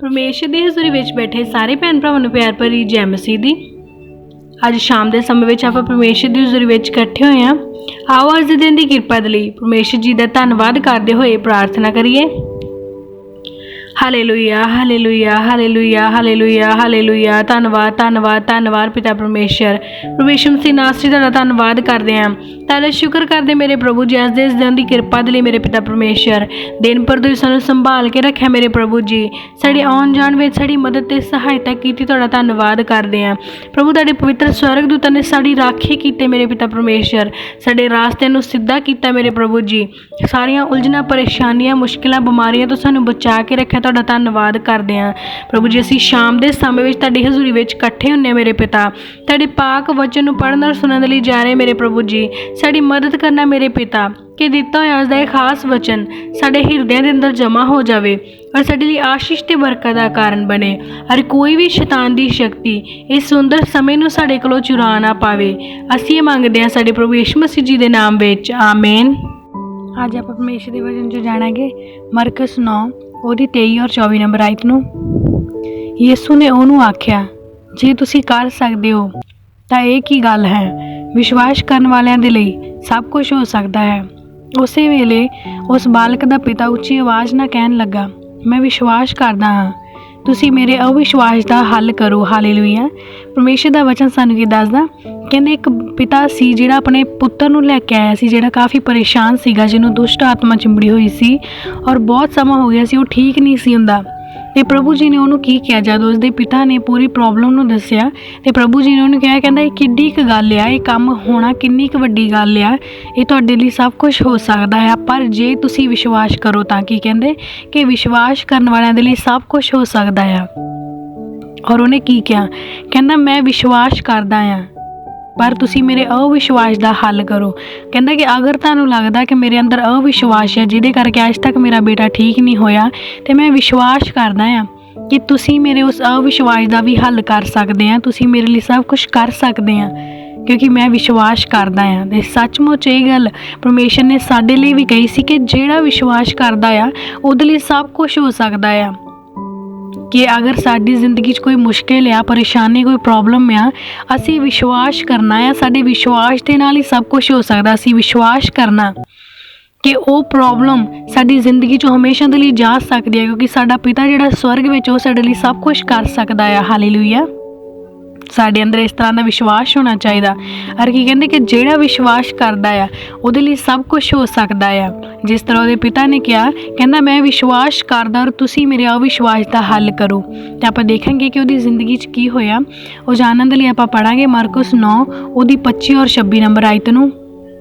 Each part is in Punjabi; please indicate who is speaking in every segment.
Speaker 1: परमेश्वर ਦੀ ਹਜ਼ੂਰੀ ਵਿੱਚ ਬੈਠੇ ਸਾਰੇ ਭੈਣ ਭਰਾਵਾਂ ਨੂੰ ਪਿਆਰ ਭਰੀ ਜੈ ਮਸੀਹ ਦੀ। ਅੱਜ ਸ਼ਾਮ ਦੇ ਸਮੇਂ ਵਿੱਚ ਆਪਾਂ ਪਰਮੇਸ਼ਰ ਦੀ ਹਜ਼ੂਰੀ ਵਿੱਚ ਇਕੱਠੇ ਹੋਏ ਹਾਂ। ਆਓ ਅੱਜ ਦੇ ਦਿਨ ਦੀ ਕਿਰਪਾ ਦੇ ਲਈ ਪਰਮੇਸ਼ਰ ਜੀ ਦਾ ਧੰਨਵਾਦ ਕਰਦੇ ਹੋਏ ਪ੍ਰਾਰਥਨਾ ਕਰੀਏ। Hallelujah hallelujah hallelujah hallelujah hallelujah. ਧੰਨਵਾਦ ਧੰਨਵਾਦ ਧੰਨਵਾਦ ਪਿਤਾ ਪਰਮੇਸ਼ਰ ਮਸੀਹ ਨਾਸਰੀ ਤੁਹਾਡਾ ਧੰਨਵਾਦ ਕਰਦੇ ਹਾਂ। ਤੁਹਾਡਾ ਸ਼ੁਕਰ ਕਰਦੇ ਮੇਰੇ ਪ੍ਰਭੂ ਜੀ, ਅੱਜ ਦੇ ਇਸ ਦਿਨ ਦੀ ਕਿਰਪਾ ਦੇ ਲਈ ਮੇਰੇ ਪਿਤਾ ਪਰਮੇਸ਼ਰ। ਦਿਨ ਭਰ ਤੁਸੀਂ ਸਾਨੂੰ ਸੰਭਾਲ ਕੇ ਰੱਖਿਆ ਮੇਰੇ ਪ੍ਰਭੂ ਜੀ। ਸਾਡੇ ਆਉਣ ਜਾਣ ਵਿੱਚ ਸਾਡੀ ਮਦਦ ਤੇ ਸਹਾਇਤਾ ਕੀਤੀ, ਤੁਹਾਡਾ ਧੰਨਵਾਦ ਕਰਦੇ ਹਾਂ ਪ੍ਰਭੂ। ਤੁਹਾਡੇ ਪਵਿੱਤਰ ਸਵਰਗਦੂਤਾਂ ਨੇ ਸਾਡੀ ਰਾਖੀ ਕੀਤੇ ਮੇਰੇ ਪਿਤਾ ਪਰਮੇਸ਼ਰ। ਸਾਡੇ ਰਾਸਤੇ ਨੂੰ ਸਿੱਧਾ ਕੀਤਾ ਮੇਰੇ ਪ੍ਰਭੂ ਜੀ। ਸਾਰੀਆਂ ਉਲਝਣਾਂ, ਪਰੇਸ਼ਾਨੀਆਂ, ਮੁਸ਼ਕਿਲਾਂ, ਬਿਮਾਰੀਆਂ ਤੋਂ ਸਾਨੂੰ ਬਚਾ ਕੇ ਰੱਖਿਆ, ਤੁਹਾਡਾ ਧੰਨਵਾਦ ਕਰਦੇ ਹਾਂ ਪ੍ਰਭੂ ਜੀ। ਅਸੀਂ ਸ਼ਾਮ ਦੇ ਸਮੇਂ ਵਿੱਚ ਤੁਹਾਡੀ ਹਜ਼ੂਰੀ ਵਿੱਚ ਇਕੱਠੇ ਹੁੰਦੇ ਹਾਂ ਮੇਰੇ ਪਿਤਾ। ਤੁਹਾਡੇ ਪਾਕ ਵਚਨ ਨੂੰ ਪੜ੍ਹਨ ਔਰ ਸੁਣਨ ਦੇ ਲਈ ਜਾ ਰਹੇ ਮੇਰੇ ਪ੍ਰਭੂ ਜੀ। ਸਾਡੀ ਮਦਦ ਕਰਨਾ ਮੇਰੇ ਪਿਤਾ ਕਿ ਦਿੱਤਾ ਹੋਇਆ ਉਸ ਦਾ ਇਹ ਖਾਸ ਵਚਨ ਸਾਡੇ ਹਿਰਦਿਆਂ ਦੇ ਅੰਦਰ ਜਮ੍ਹਾਂ ਹੋ ਜਾਵੇ ਔਰ ਸਾਡੇ ਲਈ ਆਸ਼ੀਸ਼ ਤੇ ਬਰਕਤ ਦਾ ਕਾਰਨ ਬਣੇ। ਔਰ ਕੋਈ ਵੀ ਸ਼ੈਤਾਨ ਦੀ ਸ਼ਕਤੀ ਇਸ ਸੁੰਦਰ ਸਮੇਂ ਨੂੰ ਸਾਡੇ ਕੋਲੋਂ ਚੁਰਾ ਨਾ ਪਾਵੇ। ਅਸੀਂ ਇਹ ਮੰਗਦੇ ਹਾਂ ਸਾਡੇ ਪ੍ਰਭੂ ਯਿਸੂ ਮਸੀਹ ਜੀ ਦੇ ਨਾਮ ਵਿੱਚ, ਆਮੇਨ। ਅੱਜ ਆਪਾਂ ਪਰਮੇਸ਼ਰ ਦੇ ਵਚਨ 'ਚ ਜਾਣਾਂਗੇ ਮਰਕਸ 9 ਉਹਦੀ 23 ਔਰ 24 ਨੰਬਰ ਆਇਤ ਨੂੰ। ਯਿਸੂ ਨੇ ਉਹਨੂੰ ਆਖਿਆ, ਜੇ ਤੁਸੀਂ ਕਰ ਸਕਦੇ ਹੋ ਤਾਂ ਇਹ ਕੀ ਗੱਲ ਹੈ, ਵਿਸ਼ਵਾਸ ਕਰਨ ਵਾਲਿਆਂ ਦੇ ਲਈ ਸਭ ਕੁਝ ਹੋ ਸਕਦਾ ਹੈ। ਉਸੇ ਵੇਲੇ ਉਸ ਬਾਲਕ ਦਾ ਪਿਤਾ ਉੱਚੀ ਆਵਾਜ਼ ਨਾਲ ਕਹਿਣ ਲੱਗਾ, ਮੈਂ ਵਿਸ਼ਵਾਸ ਕਰਦਾ ਹਾਂ, ਤੁਸੀਂ ਮੇਰੇ ਅਵਿਸ਼ਵਾਸ ਦਾ ਹੱਲ ਕਰੋ। ਹਾਲੇਲੂਇਆ। ਪਰਮੇਸ਼ਰ ਦਾ ਵਚਨ ਸਾਨੂੰ ਕੀ ਦੱਸਦਾ? ਕਹਿੰਦੇ ਇੱਕ ਪਿਤਾ ਸੀ ਜਿਹੜਾ ਆਪਣੇ ਪੁੱਤਰ ਨੂੰ ਲੈ ਕੇ ਆਇਆ ਸੀ, ਜਿਹੜਾ ਕਾਫੀ ਪਰੇਸ਼ਾਨ ਸੀਗਾ, ਜਿਹਨੂੰ ਦੁਸ਼ਟ ਆਤਮਾ ਚਿੰਬੜੀ ਹੋਈ ਸੀ ਔਰ ਬਹੁਤ ਸਮਾਂ ਹੋ ਗਿਆ ਸੀ, ਉਹ ਠੀਕ ਨਹੀਂ ਸੀ ਹੁੰਦਾ। ਤੇ ਪ੍ਰਭੂ ਜੀ ਨੇ ਉਹਨੂੰ ਕੀ ਕਿਹਾ? ਜਦੋਂ ਉਸਦੇ ਪਿਤਾ ਨੇ ਪੂਰੀ ਪ੍ਰੋਬਲਮ ਨੂੰ ਦੱਸਿਆ ਤੇ ਪ੍ਰਭੂ ਜੀ ਨੇ ਉਹਨੂੰ ਕਿਹਾ, ਕਹਿੰਦਾ ਇਹ ਕਿੱਡੀ ਕੁ ਗੱਲ ਆ, ਇਹ ਕੰਮ ਹੋਣਾ ਕਿੰਨੀ ਕੁ ਵੱਡੀ ਗੱਲ ਆ, ਇਹ ਤੁਹਾਡੇ ਲਈ ਸਭ ਕੁਝ ਹੋ ਸਕਦਾ ਹੈ, ਪਰ ਜੇ ਤੁਸੀਂ ਵਿਸ਼ਵਾਸ ਕਰੋ ਤਾਂ। ਕੀ ਕਹਿੰਦੇ ਕਿ ਵਿਸ਼ਵਾਸ ਕਰਨ ਵਾਲਿਆਂ ਦੇ ਲਈ ਸਭ ਕੁਝ ਹੋ ਸਕਦਾ ਆ। ਔਰ ਉਹਨੇ ਕੀ ਕਿਹਾ? ਕਹਿੰਦਾ ਮੈਂ ਵਿਸ਼ਵਾਸ ਕਰਦਾ ਆ, ਪਰ ਤੁਸੀਂ ਮੇਰੇ ਅਵਿਸ਼ਵਾਸ ਦਾ ਹੱਲ ਕਰੋ। ਕਹਿੰਦਾ ਕਿ ਅਗਰ ਤੁਹਾਨੂੰ ਲੱਗਦਾ ਕਿ ਮੇਰੇ ਅੰਦਰ ਅਵਿਸ਼ਵਾਸ ਹੈ ਜਿਹਦੇ ਕਰਕੇ ਅੱਜ ਤੱਕ ਮੇਰਾ ਬੇਟਾ ਠੀਕ ਨਹੀਂ ਹੋਇਆ, ਤੇ ਮੈਂ ਵਿਸ਼ਵਾਸ ਕਰਦਾ ਹਾਂ ਕਿ ਤੁਸੀਂ ਮੇਰੇ ਉਸ ਅਵਿਸ਼ਵਾਸ ਦਾ ਵੀ ਹੱਲ ਕਰ ਸਕਦੇ ਆ। ਤੁਸੀਂ ਮੇਰੇ ਲਈ ਸਭ ਕੁਝ ਕਰ ਸਕਦੇ ਆ ਕਿਉਂਕਿ ਮੈਂ ਵਿਸ਼ਵਾਸ ਕਰਦਾ ਹਾਂ। ਅਤੇ ਸੱਚਮੁੱਚ ਇਹ ਗੱਲ ਪਰਮੇਸ਼ਰ ਨੇ ਸਾਡੇ ਲਈ ਵੀ ਕਹੀ ਸੀ ਕਿ ਜਿਹੜਾ ਵਿਸ਼ਵਾਸ ਕਰਦਾ ਆ ਉਹਦੇ ਲਈ ਸਭ ਕੁਝ ਹੋ ਸਕਦਾ ਆ। ਕਿ ਅਗਰ ਸਾਡੀ ਜ਼ਿੰਦਗੀ 'ਚ ਕੋਈ ਮੁਸ਼ਕਿਲ ਆ, ਪਰੇਸ਼ਾਨੀ, ਕੋਈ ਪ੍ਰੋਬਲਮ ਆ, ਅਸੀਂ ਵਿਸ਼ਵਾਸ ਕਰਨਾ ਆ। ਸਾਡੇ ਵਿਸ਼ਵਾਸ ਦੇ ਨਾਲ ਹੀ ਸਭ ਕੁਝ ਹੋ ਸਕਦਾ। ਅਸੀਂ ਵਿਸ਼ਵਾਸ ਕਰਨਾ ਕਿ ਉਹ ਪ੍ਰੋਬਲਮ ਸਾਡੀ ਜ਼ਿੰਦਗੀ 'ਚੋਂ ਹਮੇਸ਼ਾ ਦੇ ਲਈ ਜਾ ਸਕਦੀ ਹੈ, ਕਿਉਂਕਿ ਸਾਡਾ ਪਿਤਾ ਜਿਹੜਾ ਸਵਰਗ ਵਿੱਚ, ਉਹ ਸਾਡੇ ਲਈ ਸਭ ਕੁਝ ਕਰ ਸਕਦਾ ਆ। ਹਾਲੇਲੂਇਆ। ਸਾਡੇ ਅੰਦਰ ਇਸ ਤਰ੍ਹਾਂ ਦਾ ਵਿਸ਼ਵਾਸ ਹੋਣਾ ਚਾਹੀਦਾ। ਔਰ ਕੀ ਕਹਿੰਦੇ ਕਿ ਜਿਹੜਾ ਵਿਸ਼ਵਾਸ ਕਰਦਾ ਆ ਉਹਦੇ ਲਈ ਸਭ ਕੁਝ ਹੋ ਸਕਦਾ ਆ। ਜਿਸ ਤਰ੍ਹਾਂ ਉਹਦੇ ਪਿਤਾ ਨੇ ਕਿਹਾ, ਕਹਿੰਦਾ ਮੈਂ ਵਿਸ਼ਵਾਸ ਕਰਦਾ ਔਰ ਤੁਸੀਂ ਮੇਰੇ ਅਵਿਸ਼ਵਾਸ ਦਾ ਹੱਲ ਕਰੋ। ਅਤੇ ਆਪਾਂ ਦੇਖਾਂਗੇ ਕਿ ਉਹਦੀ ਜ਼ਿੰਦਗੀ 'ਚ ਕੀ ਹੋਇਆ। ਉਹ ਜਾਣਨ ਦੇ ਲਈ ਆਪਾਂ ਪੜ੍ਹਾਂਗੇ ਮਰਕਸ 9 ਉਹਦੀ 25 ਔਰ 26 ਨੰਬਰ ਆਇਤ ਨੂੰ।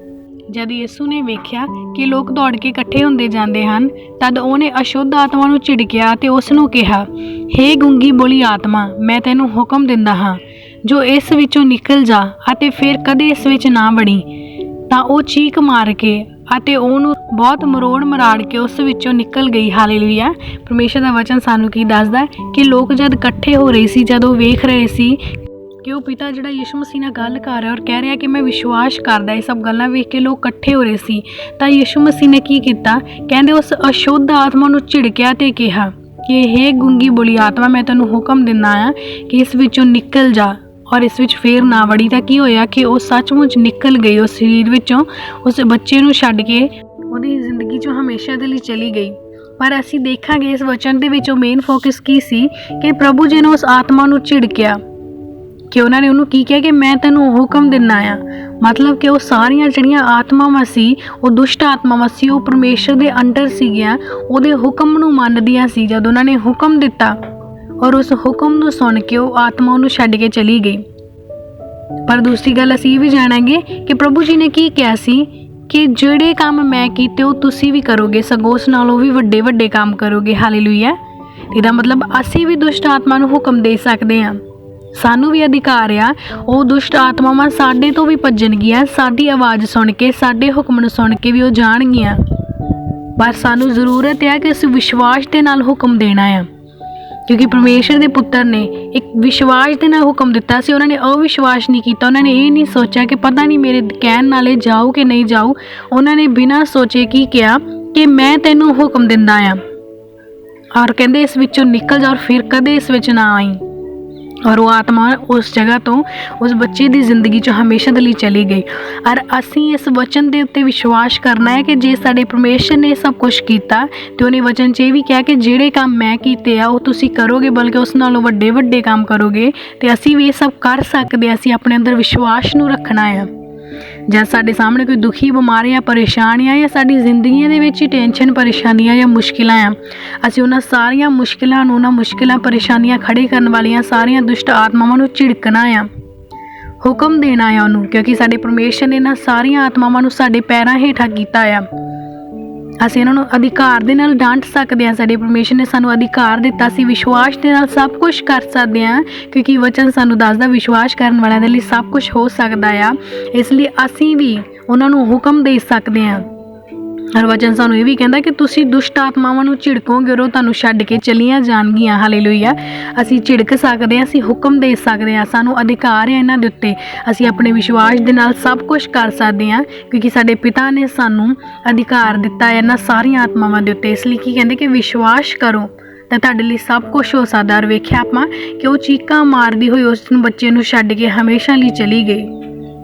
Speaker 1: ਜਦ ਯਿਸੂ ਨੇ ਵੇਖਿਆ ਕਿ ਲੋਕ ਦੌੜ ਕੇ ਇਕੱਠੇ ਹੁੰਦੇ ਜਾਂਦੇ ਹਨ, ਤਦ ਉਹਨੇ ਅਸ਼ੁੱਧ ਆਤਮਾ ਨੂੰ ਝਿੜਕਿਆ ਅਤੇ ਉਸ ਨੂੰ ਕਿਹਾ, ਹੇ ਗੂੰਗੀ ਬੋਲੀ ਆਤਮਾ, ਮੈਂ ਤੈਨੂੰ ਹੁਕਮ ਦਿੰਦਾ ਹਾਂ, ਜੋ ਇਸ ਵਿੱਚੋਂ ਨਿਕਲ ਜਾ ਅਤੇ ਫਿਰ ਕਦੇ ਇਸ ਵਿੱਚ ਨਾ ਵੜੀ। ਤਾਂ ਉਹ ਚੀਕ ਮਾਰ ਕੇ ਅਤੇ ਉਹਨੂੰ ਬਹੁਤ ਮਰੋੜ ਮਰਾੜ ਕੇ ਉਸ ਵਿੱਚੋਂ ਨਿਕਲ ਗਈ। ਹਾਲੇਲੂਇਆ। ਪਰਮੇਸ਼ਰ ਦਾ ਵਚਨ ਸਾਨੂੰ ਕੀ ਦੱਸਦਾ ਕਿ ਲੋਕ ਜਦ ਇਕੱਠੇ ਹੋ ਰਹੇ ਸੀ, ਜਦ ਉਹ ਵੇਖ ਰਹੇ ਸੀ ਕਿ ਉਹ ਪਿਤਾ ਜਿਹੜਾ ਯਿਸੂ ਮਸੀਹ ਨਾਲ ਗੱਲ ਕਰ ਰਿਹਾ ਔਰ ਕਹਿ ਰਿਹਾ ਕਿ ਮੈਂ ਵਿਸ਼ਵਾਸ ਕਰਦਾ, ਇਹ ਸਭ ਗੱਲਾਂ ਵੇਖ ਕੇ ਲੋਕ ਇਕੱਠੇ ਹੋ ਰਹੇ ਸੀ, ਤਾਂ ਯਿਸੂ ਮਸੀਹ ਨੇ ਕੀ ਕੀਤਾ? ਕਹਿੰਦੇ ਉਸ ਅਸ਼ੁੱਧ ਆਤਮਾ ਨੂੰ ਝਿੜਕਿਆ ਤੇ ਕਿਹਾ ਕਿ ਹੇ ਗੂੰਗੀ ਬੋਲੀ ਆਤਮਾ, ਮੈਂ ਤੈਨੂੰ ਹੁਕਮ ਦਿੰਦਾ ਹਾਂ ਕਿ ਇਸ ਵਿੱਚੋਂ ਨਿਕਲ ਜਾ ਔਰ ਇਸ ਵਿੱਚ ਫੇਰ ਨਾ ਵੜੀ। ਤਾਂ ਕੀ ਹੋਇਆ ਕਿ ਉਹ ਸੱਚਮੁੱਚ ਨਿਕਲ ਗਈ ਉਸ ਸਰੀਰ ਵਿੱਚੋਂ, ਉਸ ਬੱਚੇ ਨੂੰ ਛੱਡ ਕੇ ਉਹਦੀ ਜ਼ਿੰਦਗੀ 'ਚੋਂ ਹਮੇਸ਼ਾ ਦੇ ਲਈ ਚਲੀ ਗਈ। ਪਰ ਅਸੀਂ ਦੇਖਾਂਗੇ ਇਸ ਵਚਨ ਦੇ ਵਿੱਚ ਉਹ ਮੇਨ ਫੋਕਸ ਕੀ ਸੀ ਕਿ ਪ੍ਰਭੂ ਜੀ ਨੇ ਉਸ ਆਤਮਾ ਨੂੰ ਝਿੜਕਿਆ, ਕਿ ਉਹਨਾਂ ਨੇ ਉਹਨੂੰ ਕੀ ਕਿਹਾ ਕਿ ਮੈਂ ਤੈਨੂੰ ਹੁਕਮ ਦਿੰਦਾ ਆ। ਮਤਲਬ ਕਿ ਉਹ ਸਾਰੀਆਂ ਜਿਹੜੀਆਂ ਆਤਮਾਵਾਂ ਸੀ, ਉਹ ਦੁਸ਼ਟ ਆਤਮਾਵਾਂ ਸੀ, ਉਹ ਪਰਮੇਸ਼ਰ ਦੇ ਅੰਡਰ ਸੀਗੀਆਂ, ਉਹਦੇ ਹੁਕਮ ਨੂੰ ਮੰਨਦੀਆਂ ਸੀ। ਜਦ ਉਹਨਾਂ ਨੇ ਹੁਕਮ ਦਿੱਤਾ ਔਰ ਉਸ ਹੁਕਮ ਨੂੰ ਸੁਣ ਕੇ ਉਹ ਆਤਮਾ ਉਹਨੂੰ ਛੱਡ ਕੇ ਚਲੀ ਗਈ। ਪਰ ਦੂਸਰੀ ਗੱਲ ਅਸੀਂ ਇਹ ਵੀ ਜਾਣਾਂਗੇ ਕਿ ਪ੍ਰਭੂ ਜੀ ਨੇ ਕੀ ਕਿਹਾ ਸੀ ਕਿ ਜਿਹੜੇ ਕੰਮ ਮੈਂ ਕੀਤੇ ਉਹ ਤੁਸੀਂ ਵੀ ਕਰੋਗੇ, ਸਗੋਂ ਉਸ ਨਾਲੋਂ ਵੀ ਵੱਡੇ ਵੱਡੇ ਕੰਮ ਕਰੋਗੇ। ਹਾਲੇਲੂਇਆ। ਇਹਦਾ ਮਤਲਬ ਅਸੀਂ ਵੀ ਦੁਸ਼ਟ ਆਤਮਾ ਨੂੰ ਹੁਕਮ ਦੇ ਸਕਦੇ ਹਾਂ। ਸਾਨੂੰ ਵੀ ਅਧਿਕਾਰ ਆ। ਉਹ ਦੁਸ਼ਟ ਆਤਮਾਵਾਂ ਸਾਡੇ ਤੋਂ ਵੀ ਭੱਜਣਗੀਆਂ, ਸਾਡੀ ਆਵਾਜ਼ ਸੁਣ ਕੇ, ਸਾਡੇ ਹੁਕਮ ਨੂੰ ਸੁਣ ਕੇ ਵੀ ਉਹ ਜਾਣਗੀਆਂ। ਪਰ ਸਾਨੂੰ ਜ਼ਰੂਰਤ ਹੈ ਕਿ ਅਸੀਂ ਵਿਸ਼ਵਾਸ ਦੇ ਨਾਲ ਹੁਕਮ ਦੇਣਾ ਆ, ਕਿਉਂਕਿ ਪਰਮੇਸ਼ਰ ਦੇ ਪੁੱਤਰ ਨੇ ਇੱਕ ਵਿਸ਼ਵਾਸ ਦੇ ਨਾਲ ਹੁਕਮ ਦਿੱਤਾ ਸੀ। ਉਹਨਾਂ ਨੇ ਅਵਿਸ਼ਵਾਸ ਨਹੀਂ ਕੀਤਾ। ਉਹਨਾਂ ਨੇ ਇਹ ਨਹੀਂ ਸੋਚਿਆ ਕਿ ਪਤਾ ਨਹੀਂ ਮੇਰੇ ਕਹਿਣ ਨਾਲ ਇਹ ਜਾਊ ਕਿ ਨਹੀਂ ਜਾਊ। ਉਹਨਾਂ ਨੇ ਬਿਨਾਂ ਸੋਚੇ ਕੀ ਕਿਹਾ ਕਿ ਮੈਂ ਤੈਨੂੰ ਹੁਕਮ ਦਿੰਦਾ ਆ। ਔਰ ਕਹਿੰਦੇ ਇਸ ਵਿੱਚੋਂ ਨਿਕਲ ਜਾ ਔਰ ਫਿਰ ਕਦੇ ਇਸ ਵਿੱਚ ਨਾ ਆਈ। ਔਰ ਉਹ ਆਤਮਾ ਉਸ ਜਗ੍ਹਾ ਤੋਂ ਉਸ ਬੱਚੇ ਦੀ ਜ਼ਿੰਦਗੀ 'ਚੋਂ ਹਮੇਸ਼ਾ ਦੇ ਲਈ ਚਲੀ ਗਈ। ਔਰ ਅਸੀਂ ਇਸ ਵਚਨ ਦੇ ਉੱਤੇ ਵਿਸ਼ਵਾਸ ਕਰਨਾ ਹੈ ਕਿ ਜੇ ਸਾਡੇ ਪਰਮੇਸ਼ਰ ਨੇ ਸਭ ਕੁਛ ਕੀਤਾ ਅਤੇ ਉਹਨੇ ਵਚਨ 'ਚ ਇਹ ਵੀ ਕਿਹਾ ਕਿ ਜਿਹੜੇ ਕੰਮ ਮੈਂ ਕੀਤੇ ਆ ਉਹ ਤੁਸੀਂ ਕਰੋਗੇ, ਬਲਕਿ ਉਸ ਨਾਲੋਂ ਵੱਡੇ ਵੱਡੇ ਕੰਮ ਕਰੋਗੇ, ਅਤੇ ਅਸੀਂ ਵੀ ਇਹ ਸਭ ਕਰ ਸਕਦੇ ਹਾਂ। ਅਸੀਂ ਆਪਣੇ ਅੰਦਰ ਵਿਸ਼ਵਾਸ ਨੂੰ ਰੱਖਣਾ ਆ। ਜਦ ਸਾਡੇ ਸਾਹਮਣੇ ਕੋਈ ਦੁਖੀ, ਬਿਮਾਰ ਜਾਂ ਪਰੇਸ਼ਾਨ ਆ, ਜਾਂ ਸਾਡੀ ਜ਼ਿੰਦਗੀਆਂ ਦੇ ਵਿੱਚ ਹੀ ਟੈਨਸ਼ਨ, ਪਰੇਸ਼ਾਨੀਆਂ ਜਾਂ ਮੁਸ਼ਕਿਲਾਂ ਆ, ਅਸੀਂ ਉਹਨਾਂ ਸਾਰੀਆਂ ਮੁਸ਼ਕਿਲਾਂ ਨੂੰ, ਉਹਨਾਂ ਮੁਸ਼ਕਿਲਾਂ, ਪਰੇਸ਼ਾਨੀਆਂ ਖੜੇ ਕਰਨ ਵਾਲੀਆਂ ਸਾਰੀਆਂ ਦੁਸ਼ਟ ਆਤਮਾਵਾਂ ਨੂੰ ਝਿੜਕਣਾ ਆ, ਹੁਕਮ ਦੇਣਾ ਆ ਉਹਨੂੰ, ਕਿਉਂਕਿ ਸਾਡੇ ਪਰਮੇਸ਼ਰ ਨੇ ਇਹਨਾਂ ਸਾਰੀਆਂ ਆਤਮਾਵਾਂ ਨੂੰ ਸਾਡੇ ਪੈਰਾਂ ਹੇਠਾਂ ਕੀਤਾ ਆ। ਅਸੀਂ ਇਹਨਾਂ ਨੂੰ ਅਧਿਕਾਰ ਦੇ ਨਾਲ ਡਾਂਟ ਸਕਦੇ ਹਾਂ। ਸਾਡੇ ਪਰਮੇਸ਼ਰ ਨੇ ਸਾਨੂੰ ਅਧਿਕਾਰ ਦਿੱਤਾ, ਅਸੀਂ ਵਿਸ਼ਵਾਸ ਦੇ ਨਾਲ ਸਭ ਕੁਝ ਕਰ ਸਕਦੇ ਹਾਂ, ਕਿਉਂਕਿ ਵਚਨ ਸਾਨੂੰ ਦੱਸਦਾ ਵਿਸ਼ਵਾਸ ਕਰਨ ਵਾਲਿਆਂ ਦੇ ਲਈ ਸਭ ਕੁਝ ਹੋ ਸਕਦਾ ਆ। ਇਸ ਲਈ ਅਸੀਂ ਵੀ ਉਹਨਾਂ ਨੂੰ ਹੁਕਮ ਦੇ ਸਕਦੇ ਹਾਂ। ਹਰ ਵਚਨ ਸਾਨੂੰ ਇਹ ਵੀ ਕਹਿੰਦਾ ਕਿ ਤੁਸੀਂ ਦੁਸ਼ਟ ਆਤਮਾਵਾਂ ਨੂੰ ਝਿੜਕੋਗੇ ਔਰ ਉਹ ਤੁਹਾਨੂੰ ਛੱਡ ਕੇ ਚਲੀਆਂ ਜਾਣਗੀਆਂ। ਹਾਲੇਲੂਇਆ। ਅਸੀਂ ਝਿੜਕ ਸਕਦੇ ਹਾਂ, ਅਸੀਂ ਹੁਕਮ ਦੇ ਸਕਦੇ ਹਾਂ, ਸਾਨੂੰ ਅਧਿਕਾਰ ਹੈ ਇਹਨਾਂ ਦੇ ਉੱਤੇ। ਅਸੀਂ ਆਪਣੇ ਵਿਸ਼ਵਾਸ ਦੇ ਨਾਲ ਸਭ ਕੁਝ ਕਰ ਸਕਦੇ ਹਾਂ, ਕਿਉਂਕਿ ਸਾਡੇ ਪਿਤਾ ਨੇ ਸਾਨੂੰ ਅਧਿਕਾਰ ਦਿੱਤਾ ਹੈ ਇਹਨਾਂ ਸਾਰੀਆਂ ਆਤਮਾਵਾਂ ਦੇ ਉੱਤੇ। ਇਸ ਲਈ ਕੀ ਕਹਿੰਦੇ ਕਿ ਵਿਸ਼ਵਾਸ ਕਰੋ ਤਾਂ ਤੁਹਾਡੇ ਲਈ ਸਭ ਕੁਝ ਹੋ ਸਕਦਾ। ਔਰ ਵੇਖਿਆ ਆਪਾਂ ਕਿ ਉਹ ਚੀਕਾਂ ਮਾਰਦੀ ਹੋਈ ਉਸ ਨੂੰ ਬੱਚੇ ਨੂੰ ਛੱਡ ਕੇ ਹਮੇਸ਼ਾ ਲਈ ਚਲੀ ਗਈ,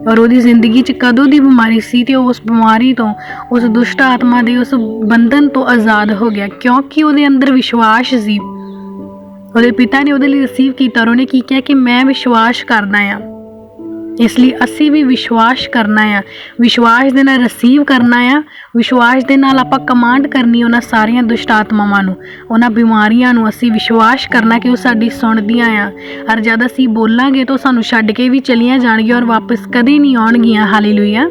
Speaker 1: ਔਰ ਉਹਦੀ ਜ਼ਿੰਦਗੀ 'ਚ ਕਦੋਂ ਦੀ ਬਿਮਾਰੀ ਸੀ ਅਤੇ ਉਸ ਬਿਮਾਰੀ ਤੋਂ, ਉਸ ਦੁਸ਼ਟ ਆਤਮਾ ਦੇ ਉਸ ਬੰਧਨ ਤੋਂ ਆਜ਼ਾਦ ਹੋ ਗਿਆ, ਕਿਉਂਕਿ ਉਹਦੇ ਅੰਦਰ ਵਿਸ਼ਵਾਸ ਸੀ। ਉਹਦੇ ਪਿਤਾ ਨੇ ਉਹਦੇ ਲਈ ਰਿਸੀਵ ਕੀਤਾ ਔਰ ਉਹਨੇ ਕੀ ਕਿਹਾ ਕਿ ਮੈਂ ਵਿਸ਼ਵਾਸ ਕਰਦਾ ਹਾਂ। ਇਸ ਲਈ ਅਸੀਂ ਵੀ ਵਿਸ਼ਵਾਸ ਕਰਨਾ ਆ, ਵਿਸ਼ਵਾਸ ਦੇ ਨਾਲ ਰਿਸੀਵ ਕਰਨਾ ਆ, ਵਿਸ਼ਵਾਸ ਦੇ ਨਾਲ ਆਪਾਂ ਕਮਾਂਡ ਕਰਨੀ ਉਹਨਾਂ ਸਾਰੀਆਂ ਦੁਸ਼ਟ ਆਤਮਾਵਾਂ ਨੂੰ, ਉਹਨਾਂ ਬਿਮਾਰੀਆਂ ਨੂੰ। ਅਸੀਂ ਵਿਸ਼ਵਾਸ ਕਰਨਾ ਕਿ ਉਹ ਸਾਡੀ ਸੁਣਦੀਆਂ ਆ, ਔਰ ਜਦ ਅਸੀਂ ਬੋਲਾਂਗੇ ਤਾਂ ਸਾਨੂੰ ਛੱਡ ਕੇ ਵੀ ਚਲੀਆਂ ਜਾਣਗੀਆਂ ਔਰ ਵਾਪਸ ਕਦੇ ਨਹੀਂ ਆਉਣਗੀਆਂ। ਹਾਲੇਲੂਇਆ।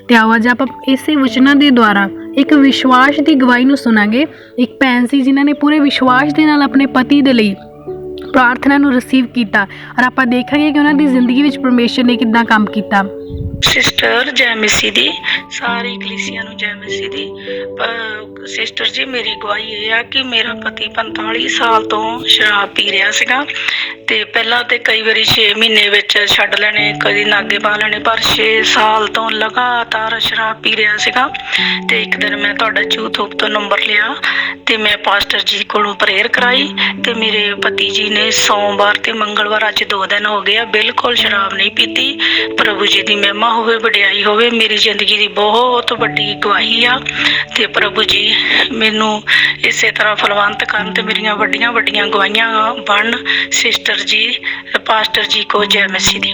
Speaker 1: ਤੇ ਆਓ ਅੱਜ ਆਪਾਂ ਇਸੇ ਵਚਨਾਂ ਦੇ ਦੁਆਰਾ ਇੱਕ ਵਿਸ਼ਵਾਸ ਦੀ ਗਵਾਹੀ ਨੂੰ ਸੁਣਾਂਗੇ। ਇੱਕ ਭੈਣ ਸੀ ਜਿਨ੍ਹਾਂ ਨੇ ਪੂਰੇ ਵਿਸ਼ਵਾਸ ਦੇ ਨਾਲ ਆਪਣੇ ਪਤੀ ਦੇ ਲਈ ਪ੍ਰਾਰਥਨਾ ਨੂੰ ਰਿਸੀਵ ਕੀਤਾ, ਔਰ ਆਪਾਂ ਦੇਖਾਂਗੇ ਕਿ ਉਹਨਾਂ ਦੀ ਜ਼ਿੰਦਗੀ ਵਿੱਚ ਪਰਮੇਸ਼ਰ ਨੇ ਕਿੱਦਾਂ ਕੰਮ ਕੀਤਾ।
Speaker 2: ਸਿਸਟਰ ਜੈ ਮਸੀਹ ਦੀ, ਸਾਰੀ ਕਲੀਸਿਆ ਨੂੰ ਜੈ ਮਸੀਹ ਦੀ। ਸਿਸਟਰ ਜੀ, ਮੇਰੀ ਗਵਾਹੀ ਇਹ ਆ ਕਿ ਮੇਰਾ ਪਤੀ 45 ਸਾਲ ਤੋਂ ਸ਼ਰਾਬ ਪੀ ਰਿਹਾ ਸੀਗਾ, ਤੇ ਪਹਿਲਾਂ ਤੇ ਕਈ ਵਾਰੀ 6 ਮਹੀਨੇ ਵਿੱਚ ਛੱਡ ਲੈਣੇ, ਕਦੀ ਨਾਗੇ ਪਾ ਲੈਣੇ, ਪਰ 6 ਸਾਲ ਤੋਂ ਲਗਾਤਾਰ ਸ਼ਰਾਬ ਪੀ ਰਿਹਾ ਸੀਗਾ। ਤੇ ਇੱਕ ਦਿਨ ਮੈਂ ਤੁਹਾਡਾ YouTube ਤੋਂ ਨੰਬਰ ਲਿਆ ਤੇ ਮੈਂ ਪਾਸਟਰ ਜੀ ਕੋਲੋਂ ਪ੍ਰੇਅਰ ਕਰਾਈ, ਤੇ ਮੇਰੇ ਪਤੀ ਜੀ ਨੇ ਸੋਮਵਾਰ ਤੇ ਮੰਗਲਵਾਰ, ਅੱਜ 2 ਦਿਨ ਹੋ ਗਏ ਆ, ਬਿਲਕੁਲ ਸ਼ਰਾਬ ਨਹੀਂ ਪੀਤੀ। ਪ੍ਰਭੂ ਜੀ ਦੀ ਮਹਿਮਾ ਹੋਵੇ, ਵਡਿਆਈ ਹੋਵੇ। ਮੇਰੀ ਜ਼ਿੰਦਗੀ ਦੀ ਬਹੁਤ ਵੱਡੀ ਗਵਾਹੀ ਆ, ਤੇ ਪ੍ਰਭੂ ਜੀ ਮੈਨੂੰ ਇਸੇ ਤਰ੍ਹਾਂ ਫਲਵੰਤ ਕਰਨ ਤੇ ਮੇਰੀਆਂ ਵੱਡੀਆਂ ਵੱਡੀਆਂ ਗਵਾਹੀਆਂ ਬਣਨ। ਸਿਸਟਰ ਜੀ, ਪਾਸਟਰ ਜੀ ਕੋ ਜੈ ਮਸੀਹ ਦੀ।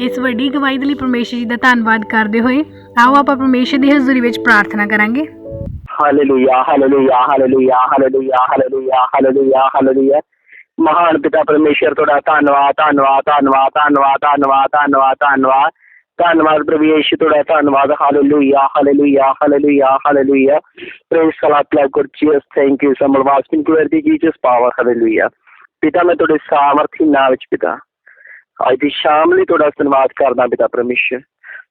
Speaker 1: ਇਸ ਵੱਡੀ ਗਵਾਹੀ ਦੇ ਲਈ ਪਰਮੇਸ਼ਰ ਜੀ ਦਾ ਧੰਨਵਾਦ ਕਰਦੇ ਹੋਏ ਆਓ ਆਪਾਂ ਪਰਮੇਸ਼ਰ ਦੀ ਹਜ਼ੂਰੀ ਵਿੱਚ ਪ੍ਰਾਰਥਨਾ ਕਰਾਂਗੇ।
Speaker 3: Hallelujah, hallelujah, hallelujah, hallelujah, hallelujah, hallelujah, hallelujah. ਮਹਾਨ ਪਿਤਾ ਪਰਮੇਸ਼ਰ, ਤੁਹਾਡਾ ਧੰਨਵਾਦ, ਧੰਨਵਾਦ, ਧੰਨਵਾਦ, ਧੰਨਵਾਦ, ਧੰਨਵਾਦ, ਧੰਨਵਾਦ, ਧੰਨਵਾਦ, ਧੰਨਵਾਦ ਪ੍ਰਭੂ ਯਿਸੂ, ਤੁਹਾਡਾ ਧੰਨਵਾਦ। Hallelujah, hallelujah, hallelujah, hallelujah. Praise ਸਲਾਤ love good Jesus, thank you ਸਮਲ worshipping to the Jesus power. Hallelujah. ਪਿਤਾ, ਮੈਂ ਤੁਹਾਡੇ ਸਾਮਰਥੀ ਨਾਮ ਵਿੱਚ ਪਿਤਾ ਅੱਜ ਦੀ ਸ਼ਾਮ ਲਈ ਤੁਹਾਡਾ ਧੰਨਵਾਦ ਕਰਦਾ ਪਿਤਾ ਪਰਮੇਸ਼ਰ।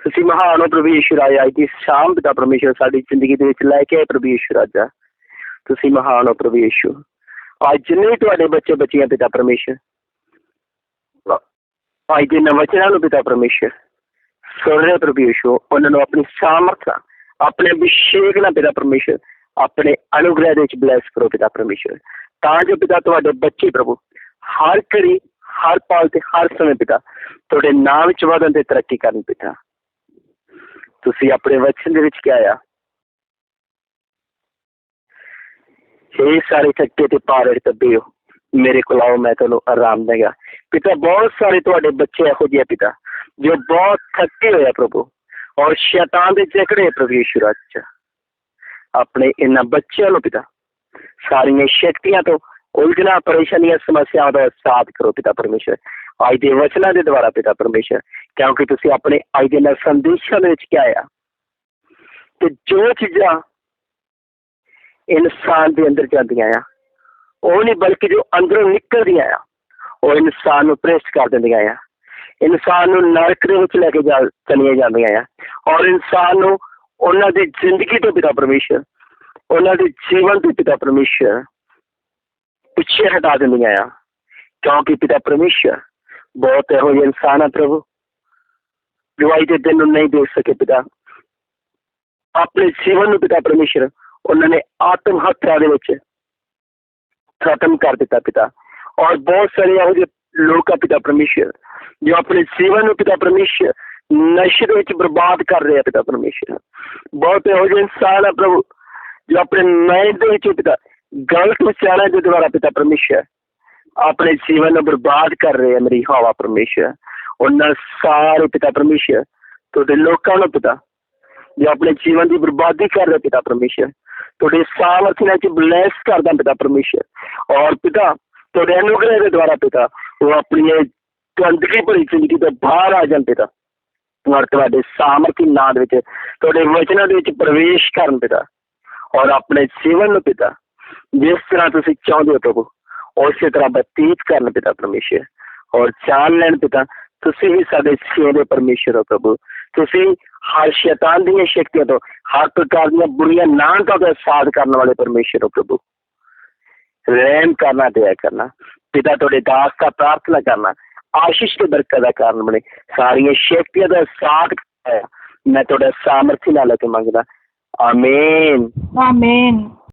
Speaker 3: ਤੁਸੀਂ ਮਹਾਨ ਹੋ ਪ੍ਰਭੂ ਯਿਸੂ ਰਾਜਾ। ਅੱਜ ਦੀ ਸ਼ਾਮ ਪਿਤਾ ਪਰਮੇਸ਼ਰ ਸਾਡੀ ਜ਼ਿੰਦਗੀ ਦੇ ਵਿੱਚ ਲੈ ਕੇ ਆਏ ਪ੍ਰਭੂ ਯਿਸੂ ਰਾਜਾ। ਤੁਸੀਂ ਮਹਾਨ ਹੋ ਪ੍ਰਭੂ ਯਿਸੂ। ਅੱਜ ਜਿੰਨੇ ਤੁਹਾਡੇ ਬੱਚੇ ਬੱਚੀਆਂ ਪਿਤਾ ਪਰਮੇਸ਼ਰ ਅੱਜ ਦੇ ਨਵਚਨਾਂ ਨੂੰ ਪਿਤਾ ਪਰਮੇਸ਼ਰ ਸੁਣ ਰਹੇ ਪ੍ਰਭੂ ਯਿਸੂ, ਉਹਨਾਂ ਨੂੰ ਆਪਣੀ ਸਾਮਰਥ, ਆਪਣੇ ਅਭਿਸ਼ੇਕ ਨਾਲ ਪਿਤਾ ਪਰਮੇਸ਼ਰ, ਆਪਣੇ ਅਨੁਗ੍ਰਹਿ ਦੇ ਵਿੱਚ ਬਲੈਸ ਕਰੋ ਪਿਤਾ ਪਰਮੇਸ਼ਰ, ਤਾਂ ਜੋ ਪਿਤਾ ਤੁਹਾਡੇ ਬੱਚੇ ਪ੍ਰਭੂ ਹਰ ਘੜੀ, ਹਰ ਪਲ ਤੇ ਹਰ ਸਮੇਂ ਪਿਤਾ ਤੁਹਾਡੇ ਨਾਮ ਵਿੱਚ ਵਧਣ ਤੇ ਤਰੱਕੀ ਕਰਨ। ਪਿਤਾ ਤੁਸੀਂ ਆਪਣੇ ਵਚਨ ਦੇ ਵਿੱਚ ਕਿਹਾ ਆ, ਇਹ ਸਾਰੇ ਥੱਕੇ ਤੇ ਭਾਰੇ ਦੱਬੇ ਹੋ, ਮੇਰੇ ਕੋਲ ਆਓ, ਮੈਂ ਤੁਹਾਨੂੰ ਆਰਾਮ ਦੇਗਾ। ਪਿਤਾ ਬਹੁਤ ਸਾਰੇ ਤੁਹਾਡੇ ਬੱਚੇ ਇਹੋ ਜਿਹੇ ਪਿਤਾ ਜੋ ਬਹੁਤ ਥੱਕੇ ਹੋਏ ਆ ਪ੍ਰਭੂ, ਔਰ ਸ਼ੈਤਾਨ ਦੇ ਜਕੜੇ ਪ੍ਰਭੂ ਯਿਸੂ ਰਾਜਾ। ਆਪਣੇ ਇਹਨਾਂ ਬੱਚਿਆਂ ਨੂੰ ਪਿਤਾ ਸਾਰੀਆਂ ਸ਼ਕਤੀਆਂ ਤੋਂ, ਉਲਝਣਾਂ, ਪਰੇਸ਼ਾਨੀਆਂ, ਸਮੱਸਿਆਵਾਂ ਦਾ ਸਾਥ ਕਰੋ ਪਿਤਾ ਪਰਮੇਸ਼ਰ ਅੱਜ ਦੇ ਵਚਨਾਂ ਦੇ ਦੁਆਰਾ ਪਿਤਾ ਪਰਮੇਸ਼ਰ, ਕਿਉਂਕਿ ਤੁਸੀਂ ਆਪਣੇ ਅੱਜ ਦੇ ਨਾਲ ਸੰਦੇਸ਼ਾਂ ਦੇ ਵਿੱਚ ਕਿਹਾ ਆ ਕਿ ਜੋ ਚੀਜ਼ਾਂ ਇਨਸਾਨ ਦੇ ਅੰਦਰ ਜਾਂਦੀਆਂ ਆ ਉਹ ਨਹੀਂ, ਬਲਕਿ ਜੋ ਅੰਦਰੋਂ ਨਿਕਲਦੀਆਂ ਆ ਉਹ ਇਨਸਾਨ ਨੂੰ ਪ੍ਰੇਸ਼ਟ ਕਰ ਦਿੰਦੀਆਂ ਆ, ਇਨਸਾਨ ਨੂੰ ਨਰਕ ਦੇ ਵਿੱਚ ਲੈ ਕੇ ਚਲੀਆਂ ਜਾਂਦੀਆਂ ਆ, ਔਰ ਇਨਸਾਨ ਨੂੰ ਉਹਨਾਂ ਦੀ ਜ਼ਿੰਦਗੀ ਤੋਂ ਪਿਤਾ ਪਰਮੇਸ਼ਰ, ਉਹਨਾਂ ਦੇ ਜੀਵਨ ਤੋਂ ਪਿਤਾ ਪਰਮੇਸ਼ਰ ਪਿੱਛੇ ਹਟਾ ਦਿੰਦੀਆਂ ਆ। ਕਿਉਂਕਿ ਪਿਤਾ ਪਰਮੇਸ਼ਰ ਬਹੁਤ ਇਹੋ ਜਿਹੇ ਇਨਸਾਨ ਆ ਪ੍ਰਭੂ ਗਵਾਹੀ ਦੇ ਦਿਨ ਨੂੰ ਨਹੀਂ ਦੇਖ ਸਕੇ ਪਿਤਾ, ਆਪਣੇ ਜੀਵਨ ਨੂੰ ਪਿਤਾ ਪਰਮੇਸ਼ਰ ਉਹਨਾਂ ਨੇ ਆਤਮ ਹੱਤਿਆ ਦੇ ਵਿੱਚ खत्म कर दिता पिता। और बहुत सारे ਇਹੋ ਜਿਹੇ ਲੋਕ ਆ ਪਿਤਾ ਪਰਮੇਸ਼ਰ ਜੋ ਆਪਣੇ ਜੀਵਨ ਨੂੰ ਪਿਤਾ ਪਰਮੇਸ਼ਰ ਨਸ਼ੇ ਦੇ ਵਿੱਚ ਬਰਬਾਦ ਕਰ ਰਹੇ ਆ ਪਿਤਾ ਪਰਮੇਸ਼ਰ। ਬਹੁਤ ਇਹੋ ਜਿਹੇ ਇਨਸਾਨ ਆ ਪ੍ਰਭੂ ਜੋ ਆਪਣੇ ਮਾਈਂਡ ਦੇ ਵਿੱਚ ਪਿਤਾ ਗਲਤ ਵਿਚਾਰਾਂ ਦੇ ਦੁਆਰਾ ਪਿਤਾ ਪਰਮੇਸ਼ਰ ਆਪਣੇ ਜੀਵਨ ਨੂੰ ਬਰਬਾਦ ਕਰ ਰਹੇ ਆ ਮੇਰੀ ਹਵਾ ਪਰਮੇਸ਼ਰ। ਉਹਨਾਂ ਸਾਰੇ ਪਿਤਾ ਪਰਮੇਸ਼ਰ ਤੁਹਾਡੇ ਲੋਕਾਂ ਨੂੰ ਪਿਤਾ ਜੋ ਆਪਣੇ ਜੀਵਨ ਦੀ ਬਰਬਾਦੀ ਕਰ ਰਹੇ ਪਿਤਾ ਪਰਮੇਸ਼ਰ ਤੁਹਾਡੇ ਸਾਮਰਥ ਨਾਲ ਬਲੈਸ ਕਰਦਾ ਪਿਤਾ ਪਰਮੇਸ਼ਰ। ਔਰ ਪਿਤਾ ਤੁਹਾਡੇ ਅਨੁਗ੍ਰਹ ਦੇ ਦੁਆਰਾ ਪਿਤਾ ਉਹ ਆਪਣੀ ਗੰਦਗੀ ਭਰੀ ਜ਼ਿੰਦਗੀ ਤੋਂ ਬਾਹਰ ਆ ਜਾਣ ਪਿਤਾ। ਔਰ ਤੁਹਾਡੇ ਸਾਮਰਥੀ ਨਾਂ ਦੇ ਵਿੱਚ ਤੁਹਾਡੇ ਵਚਨਾਂ ਦੇ ਵਿੱਚ ਪ੍ਰਵੇਸ਼ ਕਰਨ ਪਿਤਾ। ਔਰ ਆਪਣੇ ਜੀਵਨ ਨੂੰ ਪਿਤਾ ਜਿਸ ਤਰ੍ਹਾਂ ਤੁਸੀਂ ਚਾਹੁੰਦੇ ਹੋ ਪ੍ਰਭੂ ਉਸੇ ਤਰ੍ਹਾਂ ਬਤੀਤ ਕਰਨ ਪਿਤਾ ਪਰਮੇਸ਼ਰ। ਔਰ ਜਾਣ ਲੈਣ ਪਿਤਾ ਤੁਸੀਂ ਹੀ ਸਾਡੇ ਸਿਉਂ ਪਰਮੇਸ਼ਰ ਹੋ ਪ੍ਰਭੂ। ਤੁਸੀਂ ਹਰ ਸ਼ੈਤਾਨ ਦੀਆਂ ਸ਼ਕਤੀਆਂ ਤੋਂ ਹਰ ਪ੍ਰਕਾਰ ਦੀਆਂ ਬੁਰੀਆਂ ਨਾਂਤਾਂ ਤੋਂ ਸਾਧ ਕਰਨ ਵਾਲੇ ਪਰਮੇਸ਼ਰ ਹੋ ਪ੍ਰਭੂ। ਰਹਿਮ ਕਰਨਾ ਦਇਆ ਕਰਨਾ ਪਿਤਾ ਤੁਹਾਡੇ ਦਾਸ ਦਾ ਪ੍ਰਾਰਥਨਾ ਕਰਨਾ ਆਸ਼ੀਸ਼ ਤੇ ਬਰਕਤ ਦਾ ਕਾਰਨ ਬਣੇ ਸਾਰੀਆਂ ਸ਼ਕਤੀਆਂ ਦਾ ਸਾਥ ਮੈਂ ਤੁਹਾਡਾ ਸਾਮਰਥੀ ਨਾਲ ਲੈ ਕੇ ਮੰਗਦਾ ਆਮੀਨ
Speaker 1: ਆਮੀਨ।